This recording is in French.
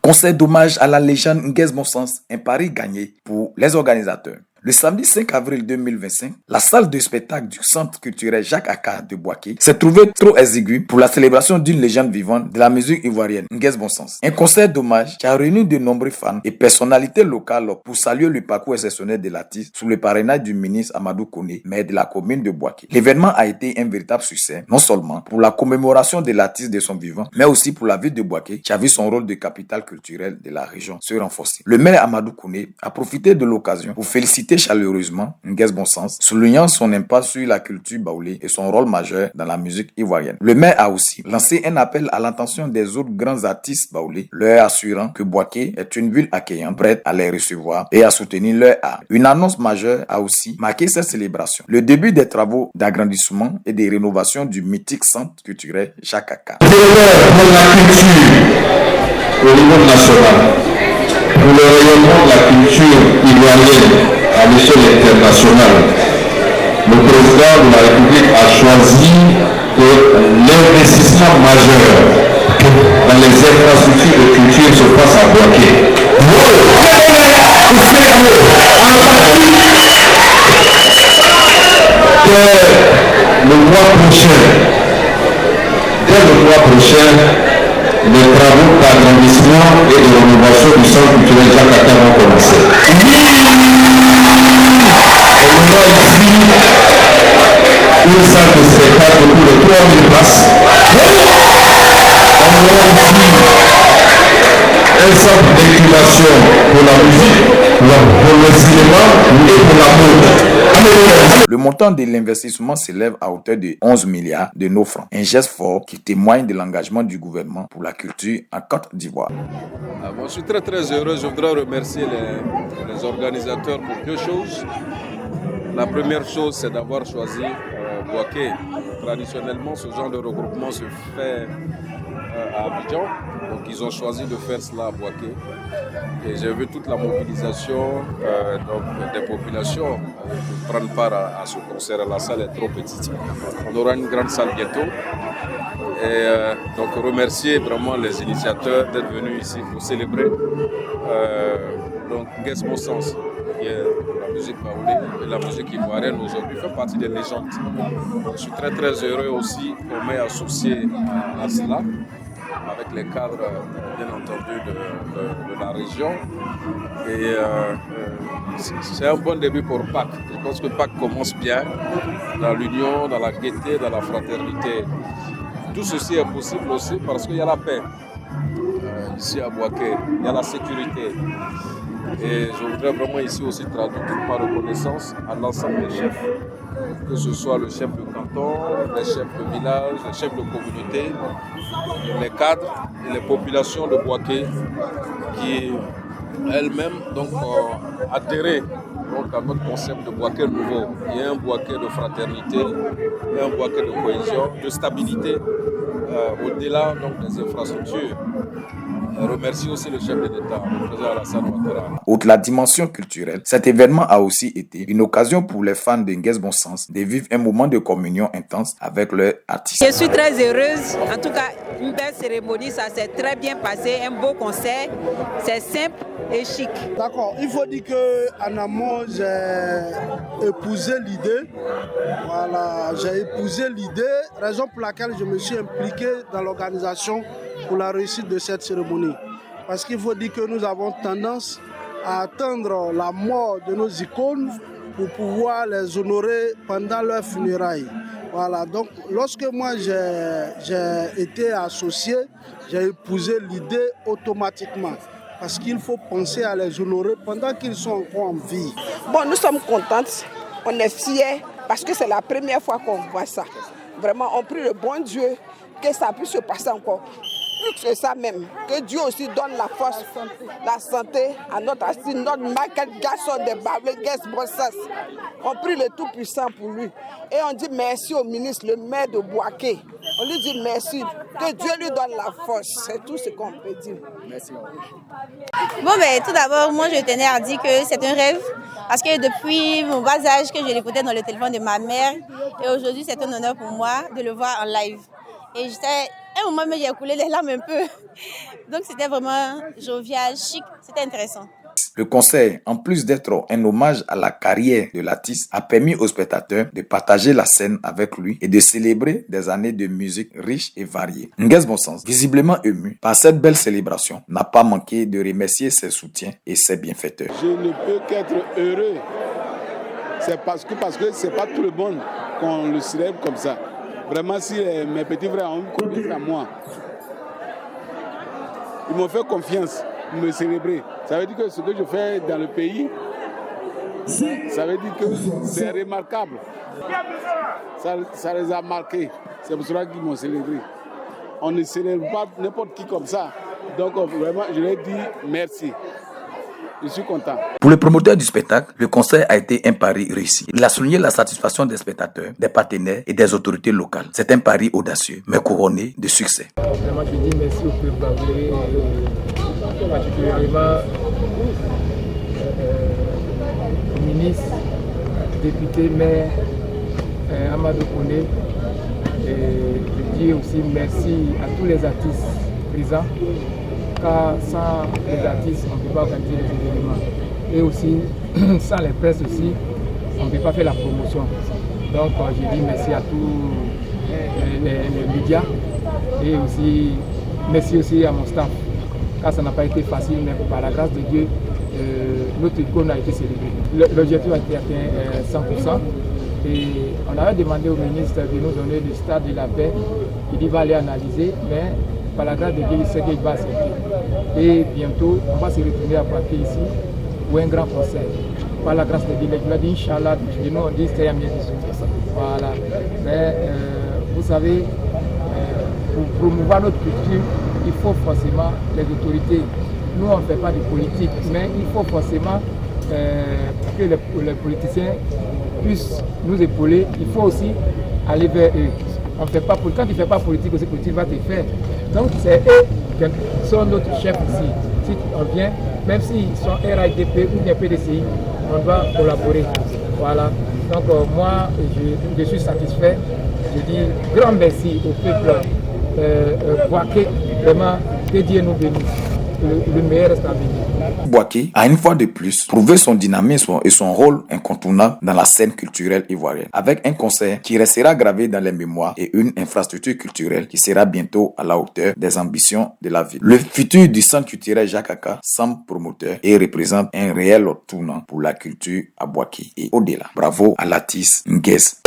Concert d'hommage à la légende Nguès Bonsens, un pari gagné pour les organisateurs. Le samedi 5 avril 2025, la salle de spectacle du Centre culturel Jacques Akka de Boaké s'est trouvée trop exiguë pour la célébration d'une légende vivante de la musique ivoirienne, Nguès Bonsens. Un concert d'hommage qui a réuni de nombreux fans et personnalités locales pour saluer le parcours exceptionnel de l'artiste sous le parrainage du ministre Amadou Koné, maire de la commune de Boaké. L'événement a été un véritable succès, non seulement pour la commémoration de l'artiste de son vivant, mais aussi pour la ville de Boaké qui a vu son rôle de capitale culturelle de la région se renforcer. Le maire Amadou Koné a profité de l'occasion pour féliciter chaleureusement Nguès Bonsens, soulignant son impact sur la culture baoulée et son rôle majeur dans la musique ivoirienne. Le maire a aussi lancé un appel à l'attention des autres grands artistes baoulés, leur assurant que Boaké est une ville accueillante, prête à les recevoir et à soutenir leur art. Une annonce majeure a aussi marqué cette célébration: le début des travaux d'agrandissement et de rénovation du mythique centre culturel Jacques Akka. Pour la culture au niveau national, pour le rayonnement de la culture ivoirienne à l'échelle internationale, le président de la République a choisi que l'investissement majeur dans les infrastructures de culture se passe à Boaké. Le mois prochain, dès le mois prochain, les travaux d'agrandissement et de rénovation du centre culturel Jacques Akka vont commencer. On aura ici une salle de spectacle pour les 3000 places. On aura ici un centre d'incubation pour la musique, pour le cinéma et pour la mode. Le montant de l'investissement s'élève à hauteur de 11 milliards de nos francs. Un geste fort qui témoigne de l'engagement du gouvernement pour la culture en Côte d'Ivoire. Je suis très heureux. Je voudrais remercier les organisateurs pour deux choses. La première chose, c'est d'avoir choisi Boaké. Traditionnellement, ce genre de regroupement se fait à Abidjan. Donc ils ont choisi de faire cela à Boaké. Et j'ai vu toute la mobilisation des populations pour prendre part à ce concert. La salle est trop petite. On aura une grande salle bientôt. Et donc remercier vraiment les initiateurs d'être venus ici pour célébrer Nguès Bonsens, qui est la musique baoulée et la musique ivoirienne aujourd'hui, fait partie des légendes. Donc, je suis très heureux aussi qu'on m'ait associé à cela, avec les cadres bien entendu de la région. Et c'est un bon début pour Pâques. Je pense que Pâques commence bien, dans l'union, dans la gaieté, dans la fraternité. Tout ceci est possible aussi parce qu'il y a la paix. Ici à Boaké, il y a la sécurité. Et je voudrais vraiment ici aussi traduire toute ma reconnaissance à l'ensemble des chefs, que ce soit le chef de canton, les chefs de village, les chefs de communauté, les cadres et les populations de Boaké qui elles-mêmes ont adhéré à notre concept de Boaké nouveau. Il y a un Boaké de fraternité, un Boaké de cohésion, de stabilité, au-delà des infrastructures. Je remercie aussi le chef de l'État, le président Alassane Ouattara. Outre la dimension culturelle, cet événement a aussi été une occasion pour les fans de Nguès Bonsens de vivre un moment de communion intense avec leur artiste. Je suis très heureuse. En tout cas, une belle cérémonie, ça s'est très bien passé, un beau concert. C'est simple et chic. D'accord, il faut dire qu'en amont, j'ai épousé l'idée. Voilà, j'ai épousé l'idée, raison pour laquelle je me suis impliqué dans l'organisation pour la réussite de cette cérémonie. Parce qu'il faut dire que nous avons tendance à attendre la mort de nos icônes pour pouvoir les honorer pendant leurs funérailles. Voilà, donc lorsque moi j'ai été associé, j'ai épousé l'idée automatiquement. Parce qu'il faut penser à les honorer pendant qu'ils sont encore en vie. Bon, nous sommes contentes, on est fiers parce que c'est la première fois qu'on voit ça. Vraiment, on prie le bon Dieu que ça puisse se passer encore. Plus que ça même, que Dieu aussi donne la force, la santé à notre artiste, notre Michael Garçon de Baoulé, Nguès Bonsens. On prie le Tout-Puissant pour lui. Et on dit merci au ministre, le maire de Boaké. On lui dit merci, que Dieu lui donne la force. C'est tout ce qu'on peut dire. Merci. Bon, tout d'abord, moi je tenais à dire que c'est un rêve. Parce que depuis mon bas âge que je l'écoutais dans le téléphone de ma mère, et aujourd'hui c'est un honneur pour moi de le voir en live. Et à un moment, j'ai coulé les larmes un peu. Donc c'était vraiment jovial, chic, c'était intéressant. Le concert, en plus d'être un hommage à la carrière de l'artiste, a permis aux spectateurs de partager la scène avec lui et de célébrer des années de musique riches et variées. Nguès Mossens, visiblement ému par cette belle célébration, n'a pas manqué de remercier ses soutiens et ses bienfaiteurs. Je ne peux qu'être heureux. C'est parce que c'est pas tout le monde qu'on le célèbre comme ça. Vraiment, si mes petits frères ont confiance à moi, ils m'ont fait confiance pour me célébrer. Ça veut dire que ce que je fais dans le pays, ça veut dire que c'est remarquable. Ça les a marqués. C'est pour cela qu'ils m'ont célébré. On ne célèbre pas n'importe qui comme ça. Donc vraiment, je leur dis merci. Je suis content. Pour le promoteur du spectacle, le concert a été un pari réussi. Il a souligné la satisfaction des spectateurs, des partenaires et des autorités locales. C'est un pari audacieux, mais couronné de succès. Vraiment, je dis merci au peuple baoulé, particulièrement au ministre, député, maire, Amadou Kone. Et je dis aussi merci à tous les artistes présents. Car sans les artistes, on ne peut pas organiser les événements. Et aussi, sans les presses aussi, on ne peut pas faire la promotion. Donc, je dis merci à tous les médias et aussi merci aussi à mon staff. Car ça n'a pas été facile, mais par la grâce de Dieu, notre icône a été célébrée. L'objectif a été atteint 100%. Et on avait demandé au ministre de nous donner le stade de la paix. Il va aller analyser, mais par la grâce de Dieu, il sait qu'il va accepter. Et bientôt, on va se retourner à Boaké ici pour un grand concert. Par la grâce de Dieu, il a dit Inch'Allah, nous on dit c'était un bien Voilà. Mais vous savez, pour promouvoir notre culture, il faut forcément les autorités. Nous, on ne fait pas de politique, mais il faut forcément que les politiciens puissent nous épauler. Il faut aussi aller vers eux. On fait pas, quand tu ne fais pas politique, aussi politique va te faire. Donc c'est eux qui sont notre chef ici. Si on vient, même s'ils sont RADP ou bien PDCI, on doit collaborer. Voilà. Donc moi, je suis satisfait. Je dis grand merci au peuple Boaké. Vraiment, que Dieu nous bénisse. Le meilleur reste à venir. Boaké a une fois de plus prouvé son dynamisme et son rôle incontournable dans la scène culturelle ivoirienne, avec un concert qui restera gravé dans les mémoires et une infrastructure culturelle qui sera bientôt à la hauteur des ambitions de la ville. Le futur du centre culturel Jacques Aka semble promoteur et représente un réel tournant pour la culture à Boaké et au-delà. Bravo à l'artiste Nguès.